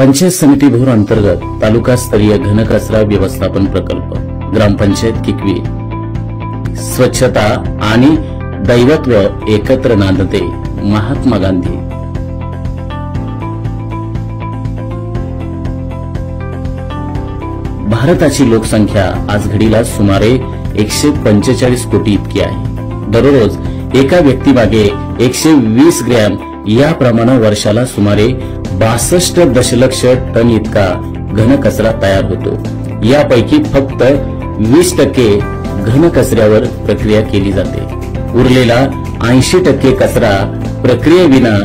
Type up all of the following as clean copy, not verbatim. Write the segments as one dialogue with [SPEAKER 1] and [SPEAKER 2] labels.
[SPEAKER 1] पंचायत समिती भोर अंतर्गत तालुका स्तरीय घनकचरा व्यवस्थापन प्रकल्प ग्रामपंचायत किकवी स्वच्छता आणि दैवत्व एकत्र नांदते महात्मा गांधी। भारताची लोकसंख्या आज घडीला सुमारे 145 कोटी इतकी आहे। दररोज एका व्यक्तीमागे 120 ग्रॅम या प्रमाणे वर्षाला सुमारे 62 दशलक्ष टन इतका घनकचरा तयार होतो। यापैकी फक्त 20% घनकचऱ्यावर प्रक्रिया केली जाते। उरलेला 80% कचरा प्रक्रियेविना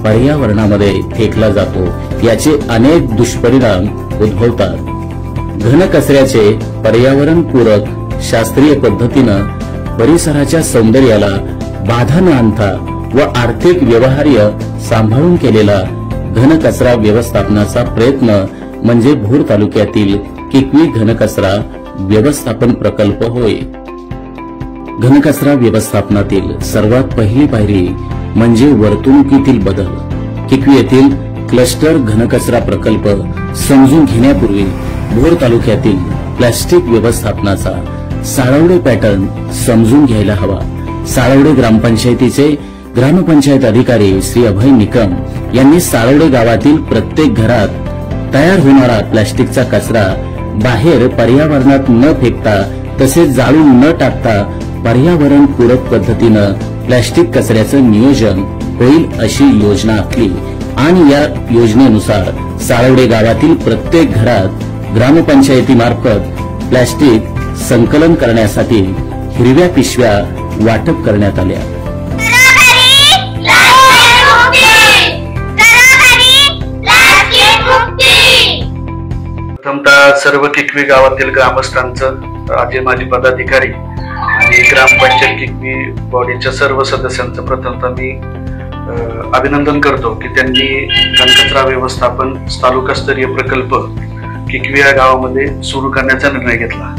[SPEAKER 1] पर्यावरणामध्ये फेकला जातो। याचे अनेक दुष्परिणाम उद्भवतात। घनकचऱ्याचे पर्यावरणपूरक शास्त्रीय पद्धतीनं परिसराच्या सौंदर्याला बाधा न आणता व आर्थिक व्यवहार्य सांभाळून केलेला घनकचरा व्यवस्थापनाचा प्रयत्न म्हणजे भोर तालुक्यातील किकवी घनकचरा व्यवस्थापन प्रकल्प होय। घनकचरा व्यवस्थापनातील सर्वात पहिली पायरी म्हणजे वर्तणुकीतील बदल। किकवी येथील क्लस्टर घनकचरा प्रकल्प समजून घेण्यापूर्वी भोर तालुक्यातील प्लास्टिक व्यवस्थापनाचा साळवडे पॅटर्न समजून घ्यायला हवा। साळवडे ग्रामपंचायतीचे ग्रामपंचायत अधिकारी श्री अभय निकम यांनी साळवडे गावातील प्रत्येक घरात तयार होणारा प्लास्टिकचा कचरा बाहेर पर्यावरणात न फेकता तसेच जाळून न टाकता पर्यावरण पूरक पद्धतीनं प्लास्टिक कचऱ्याचं नियोजन होईल अशी योजना आखली आणि या योजनेनुसार साळवडे गावातील प्रत्येक घरात ग्रामपंचायतीमार्फत प्लास्टिक संकलन करण्यासाठी हिरव्या पिशव्या वाटप करण्यात आल्या।
[SPEAKER 2] प्रथमतः सर्व किकवी गावातील ग्रामस्थांचं आजी माजी पदाधिकारी आणि ग्रामपंचायत किकवी बॉडीच्या सर्व सदस्यांचं प्रथमतः मी अभिनंदन करतो की त्यांनी घनकचरा व्यवस्थापन तालुकास्तरीय प्रकल्प किकवी या गावामध्ये सुरू करण्याचा निर्णय घेतला।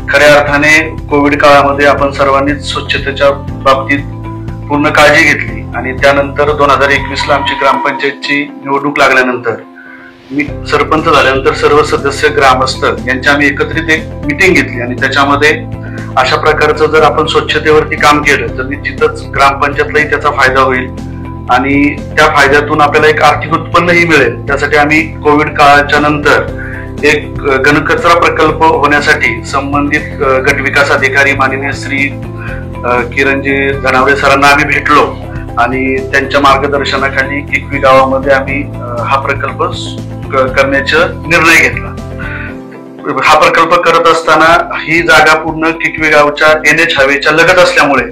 [SPEAKER 2] खऱ्या अर्थाने कोविड काळामध्ये आपण सर्वांनीच स्वच्छतेच्या बाबतीत पूर्ण काळजी घेतली आणि त्यानंतर 2021 ला आमची ग्रामपंचायतची निवडणूक लागल्यानंतर मी सरपंच झाल्यानंतर सर्व सदस्य ग्रामस्थ यांची आम्ही एकत्रित एक मीटिंग घेतली आणि त्याच्यामध्ये अशा प्रकारचं जर आपण स्वच्छतेवरती काम केलं तर निश्चितच ग्रामपंचायतलाही त्याचा फायदा होईल आणि त्या फायद्यातून आपल्याला एक आर्थिक उत्पन्नही मिळेल। त्यासाठी आम्ही कोविड काळाच्या नंतर एक घनकचरा प्रकल्प होण्यासाठी संबंधित गटविकास अधिकारी माननीय श्री किरणजी धनावडे सरांना आम्ही भेटलो आणि त्यांच्या मार्गदर्शनाखाली किकवी गावामध्ये आम्ही हा प्रकल्प करण्याचा निर्णय घेतला। हा प्रकल्प करत असताना ही जागा पूर्ण किकवी गावच्या NH हायवेच्या लगत असल्यामुळे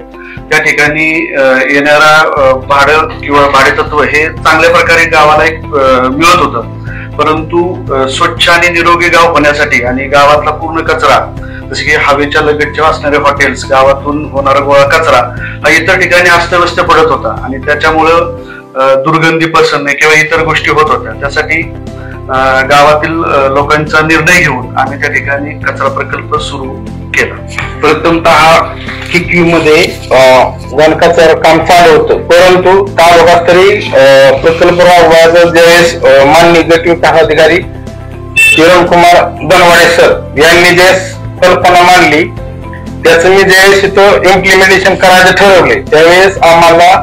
[SPEAKER 2] त्या ठिकाणी येणारा भाडं किंवा भाडेतत्व हे चांगल्या प्रकारे गावाला एक मिळत होतं। परंतु स्वच्छ आणि निरोगी गाव होण्यासाठी आणि गावातला पूर्ण कचरा जसे की हवेच्या लगतच्या असणारे हॉटेल्स गावातून होणारा गोळा कचरा हा इतर ठिकाणी अस्तव्यस्त पडत होता आणि त्याच्यामुळं दुर्गंधी पसरणे किंवा इतर गोष्टी होत होत्या। त्यासाठी गावातील लोकांचा निर्णय घेऊन आम्ही त्या ठिकाणी कचरा प्रकल्प सुरू केला।
[SPEAKER 3] प्रथमतः किकवी मध्ये घनकचरा काम चालू होतं, परंतु तालुकास्तरीय प्रकल्प राबवायचा ज्यावेळेस माननीय गटविकास अधिकारी किरण कुमार धनवाडे सर यांनी जे कल्पना मांडली त्याचं मी ज्यावेळेस इथं इम्प्लिमेंटेशन करायचं ठरवले त्यावेळेस आम्हाला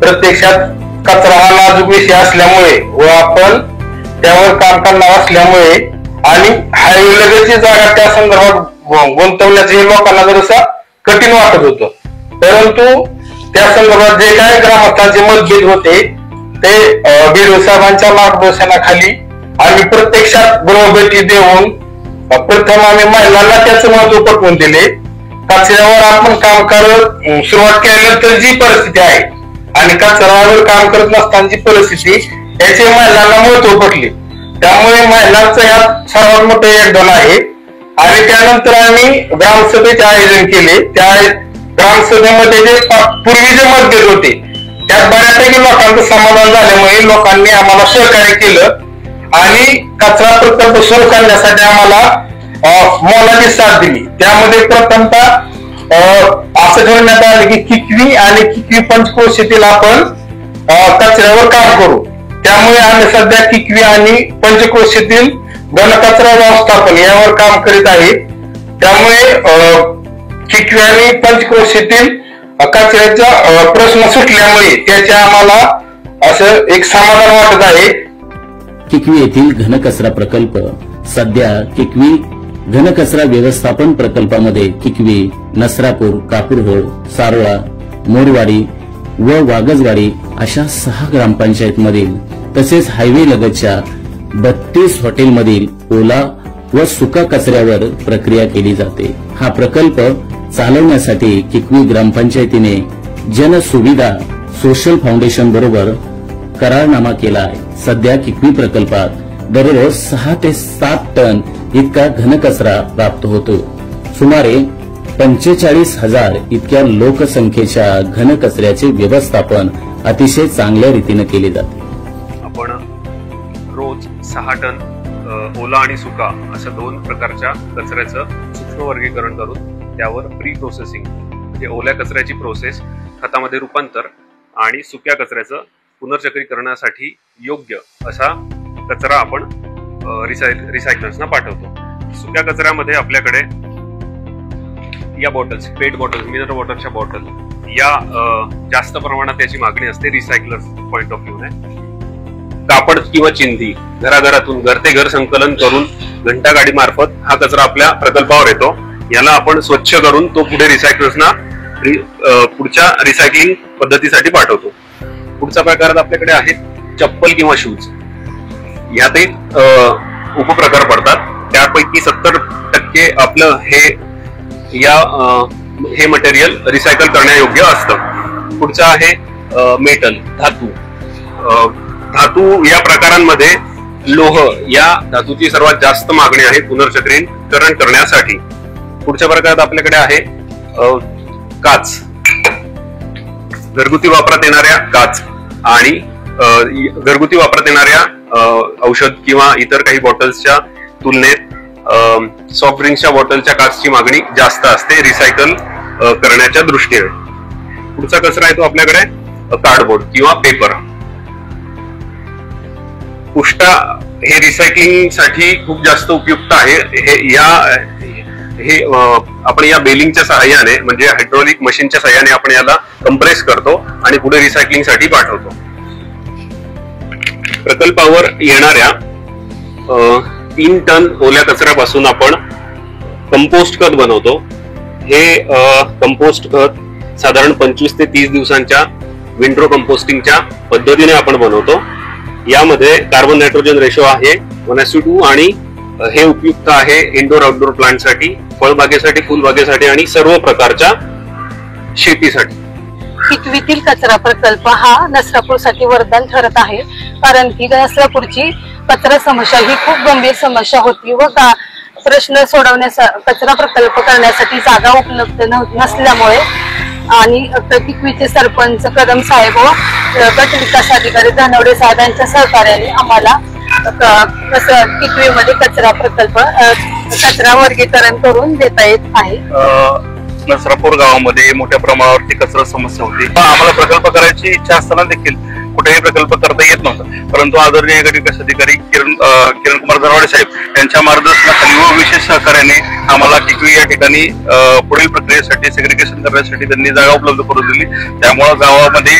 [SPEAKER 3] प्रत्यक्षात कचरा हा नाजूक विषय असल्यामुळे व आपण त्यावर काम करणार असल्यामुळे आणि हायवे लगतची जागा त्या संदर्भात गुंतवण्याचे लोकांना जरासं कठीण वाटत होतं। परंतु त्या संदर्भात जे काही ग्रामस्थांचे मतभेद होते ते बीडीओ साहेबांच्या मार्गदर्शनाखाली आम्ही प्रत्यक्षात गृहभेटी देऊन प्रथम आम्ही महिलांना त्याचं महत्व पटवून दिले। कचऱ्यावर आपण काम करत सुरुवात केल्यानंतर जी परिस्थिती आहे आणि कचऱ्यावर काम करत नसताना जी परिस्थिती याचे महिलांना महत्व पटले, त्यामुळे महिलांचं यात सर्वात मोठं योगदान आहे। आणि त्यानंतर आम्ही ग्रामसभेचे आयोजन केले। त्या ग्रामसभेमध्ये जे पूर्वी जे मतभेद होते त्यात बऱ्यापैकी लोकांचं समाधान झाल्यामुळे लोकांनी आम्हाला सहकार्य केलं आणि कचरा प्रकल्प सुरू करण्यासाठी आम्हाला मोलाची साथ दिली। त्यामध्ये प्रथमतः असं ठरवण्यात आलं की किकवी आणि किकवी पंचक्रोशीतील आपण कचऱ्यावर काम करू। त्यामुळे आम्ही सध्या किकवी आणि पंचक्रोशीतील घनकचरा व्यवस्थापन यावर काम करीत आहे. त्यामुळे किकवी आणि पंचक्रोशीतील कचऱ्याचा प्रश्न सुटल्यामुळे त्याचे आम्हाला असं एक समाधान वाटत आहे.
[SPEAKER 1] किकवी येथील घनकचरा प्रकल्प सध्या किकवी घनकचरा व्यवस्थापन प्रकल्पामध्ये किकवी, नसरापूर, कापूरहोळ, सारोळा, मोरवाडी व वागजवाडी अशा 6 ग्रामपंचायतमधील तसेच हायवे लगतच्या 32 हॉटेलमधील ओला व सुका कचऱ्यावर प्रक्रिया केली जाते. हा प्रकल्प चालवण्यासाठी किकवी ग्रामपंचायतीने जनसुविधा सोशल फाउंडेशन बरोबर करारनामा केला आहे. सध्या किकवी प्रकल्पात दररोज 6 ते 7 टन इतका घनकचरा प्राप्त होतो. सुमारे 45,000 इतक्या लोकसंख्येच्या घनकचऱ्याचे व्यवस्थापन अतिशय चांगल्या रीतीने केले जाते.
[SPEAKER 4] आपण रोज 6 टन ओला आणि सुका अशा 2 प्रकारच्या कचऱ्याचं सूक्ष्म वर्गीकरण करून त्यावर प्री प्रोसेसिंग म्हणजे ओल्या कचऱ्याची प्रोसेस, खतामध्ये रूपांतर आणि सुक्या कचऱ्याचं पुनर्चक्रीकरणासाठी योग्य असा कचरा आपण रिसायकलर्सना पाठवतो. सुक्या कचऱ्यामध्ये आपल्याकडे या बॉटल्स, पेट बॉटल्स, मिनरल वॉटरच्या बॉटल या जास्त प्रमाणात याची मागणी असते रिसायकलर्स पॉइंट ऑफ व्ह्यू ने. कापड किंवा चिंधी घराघरातून घर ते घर संकलन करून घंटा गाडी मार्फत हा कचरा आपल्या प्रकल्पावर येतो. याला आपण स्वच्छ करून तो पुढे रिसायकलर्सना पुढच्या रिसायकलिंग पद्धतीसाठी पाठवतो. पुढचा प्रकार आपल्याकडे आहे चप्पल किंवा शूज. यात एक उपप्रकार पडतात. त्यापैकी 70% आपलं हे मटेरियल रिसायकल करण्यायोग्य असतं. पुढचं आहे मेटल, धातू. धातू या प्रकारांमध्ये लोह या धातूची सर्वात जास्त मागणी आहे पुनर्चक्रीकरण करण्यासाठी. पुढच्या प्रकारात आपल्याकडे आहे काच, घरगुती वापरात येणाऱ्या काच आणि घरगुती वापरात येणाऱ्या औषध किंवा इतर काही बॉटल्सच्या तुलनेत सॉफ्ट ड्रिंक्सच्या बॉटलच्या काचची मागणी जास्त असते रिसायकल करण्याच्या दृष्टीने. पुढचा कचरा आहे तो आपल्याकडे कार्डबोर्ड किंवा पेपर. पुष्टा हे रिसायकलिंग साठी खूप जास्त उपयुक्त आहे. हे आपण या बेलिंगच्या सहाय्याने म्हणजे हायड्रोलिक मशीनच्या सहाय्याने आपण याला कंप्रेस करतो आणि पुढे रिसायकलिंग साठी पाठवतो. प्रकल्पावर येणाऱ्या 3 टन ओल्या कचऱ्यापासून आपण कंपोस्ट खत बनवतो. हे कंपोस्ट खत साधारण 25 ते 30 दिवसांच्या विंड्रो कंपोस्टिंगच्या पद्धतीने आपण बनवतो. यामध्ये कार्बन नायट्रोजन रेशो आहे 1:2 आणि हे उपयुक्त आहे इंडोर आउटडोर प्लांटसाठी, फळबागेसाठी, फुलबागेसाठी आणि सर्व प्रकारच्या शेतीसाठी.
[SPEAKER 5] किकवीतील कचरा प्रकल्प हा नसरापूरसाठी वरदान ठरत आहे. कारण की नसरापूरची कचरा समस्या ही खूप गंभीर समस्या होती व प्रश्न सोडवण्यासाठी कचरा प्रकल्प करण्यासाठी जागा उपलब्ध नसल्यामुळे आणि किकवीचे सरपंच कदम साहेब व गट विकास अधिकारी धनवडे साहेब यांच्या सहकार्याने आम्हाला किकवीमध्ये कचरा प्रकल्प कचरा वर्गीकरण करून देता येत आहे.
[SPEAKER 6] नसरापूर गावामध्ये मोठ्या प्रमाणावरती कचरा समस्या होती. आम्हाला प्रकल्प करायची इच्छा असताना देखील कुठेही प्रकल्प करता येत नव्हता. परंतु आदरणीय गट विकास अधिकारी किरण कुमार धनवडे साहेब यांच्या मार्गदर्शनाखाली व विशेष सहकार्याने आम्हाला किकवी या ठिकाणी पुढील प्रक्रियेसाठी सेग्रिगेशन करण्यासाठी त्यांनी जागा उपलब्ध करून दिली. त्यामुळे गावामध्ये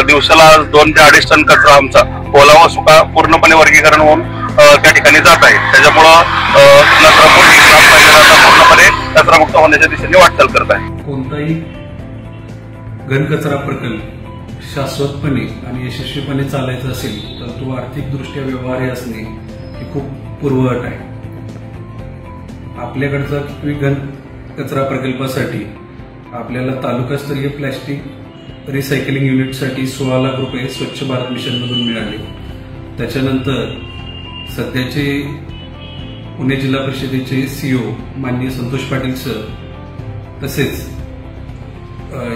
[SPEAKER 6] दिवसाला 2 ते 2.5 टन कचरा आमचा ओला व सुका पूर्णपणे वर्गीकरण होऊन त्या ठिकाणी जात आहे. त्याच्यामुळं नसरापूर पूर्णपणे कचरामुक्त होण्याच्या दिशेने वाटचाल करत आहे.
[SPEAKER 7] कोणताही घनकचरा प्रकल्प शाश्वतपणे आणि यशस्वीपणे चालायचा असेल तर तो आर्थिकदृष्ट्या व्यवहार्य असणे ही खूप पूर्वअट आहे. आपल्याकडचा किकवी घन कचरा प्रकल्पासाठी आपल्याला तालुकास्तरीय प्लॅस्टिक रिसायकलिंग युनिटसाठी 16 लाख रुपये स्वच्छ भारत मिशनमधून मिळाले. त्याच्यानंतर सध्याचे पुणे जिल्हा परिषदेचे सीओ माननीय संतोष पाटील सर तसेच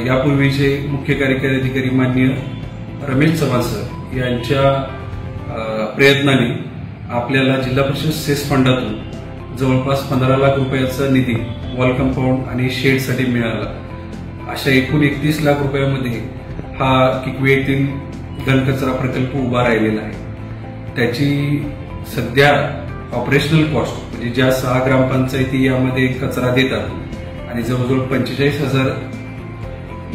[SPEAKER 7] यापूर्वीचे मुख्य कार्यकारी अधिकारी माननीय रमेश चव्हाण सर यांच्या प्रयत्नाने आपल्याला जिल्हा परिषद सेस फंडातून जवळपास 15 लाख रुपयाचा निधी वॉल कंपाऊंड आणि शेडसाठी मिळाला. अशा एकूण 31 लाख रुपयामध्ये हा किकवी येथील घनकचरा प्रकल्प उभा राहिलेला आहे. त्याची सध्या ऑपरेशनल कॉस्ट म्हणजे ज्या 6 ग्रामपंचायती यामध्ये कचरा देतात आणि जवळजवळ 45,000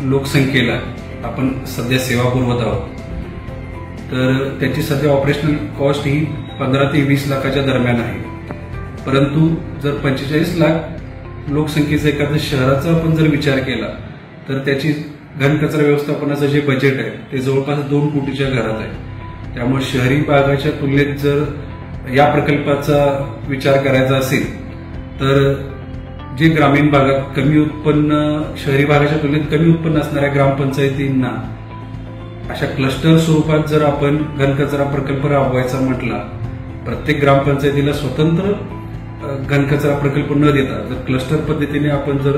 [SPEAKER 7] लोकसंख्येला आपण सध्या सेवा पुरवत आहोत, तर त्याची सध्या ऑपरेशनल कॉस्ट ही 15 ते 20 लाखाच्या दरम्यान आहे. परंतु जर 45 लाख लोकसंख्येचा एखाद्या शहराचा आपण जर विचार केला तर त्याची घनकचरा व्यवस्थापनाचं जे बजेट आहे ते जवळपास 2 कोटीच्या घरात आहे. त्यामुळे शहरी भागाच्या तुलनेत जर या प्रकल्पाचा विचार करायचा असेल तर जे ग्रामीण भागात कमी उत्पन्न, शहरी भागाच्या तुलनेत कमी उत्पन्न असणाऱ्या ग्रामपंचायतींना अशा क्लस्टर स्वरूपात जर आपण घनकचरा प्रकल्प राबवायचा म्हटला, प्रत्येक ग्रामपंचायतीला स्वतंत्र घनकचरा प्रकल्प न देता जर क्लस्टर पद्धतीने आपण जर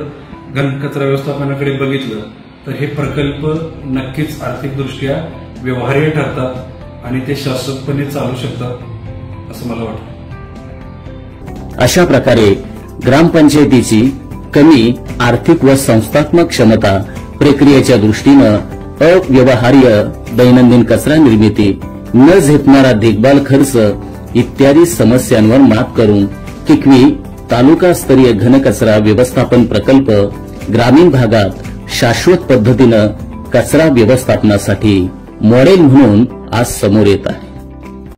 [SPEAKER 7] घनकचरा व्यवस्थापनाकडे बघितलं तर हे प्रकल्प नक्कीच आर्थिकदृष्ट्या व्यवहार्य ठरतात आणि ते शाश्वतपणे चालू शकतात असं मला वाटतं.
[SPEAKER 1] अशा प्रकारे ग्रामपंचायतीची कमी आर्थिक व संस्थात्मक क्षमता, प्रक्रियेच्या दृष्टीनं अव्यवहार्य दैनंदिन कचरा निर्मिती, न झेपणारा देखभाल खर्च इत्यादी समस्यांवर मात करून किकवी तालुकास्तरीय घनकचरा व्यवस्थापन प्रकल्प ग्रामीण भागात शाश्वत पद्धतीनं कचरा व्यवस्थापनासाठी मॉडेल म्हणून आज समोर येत आहे.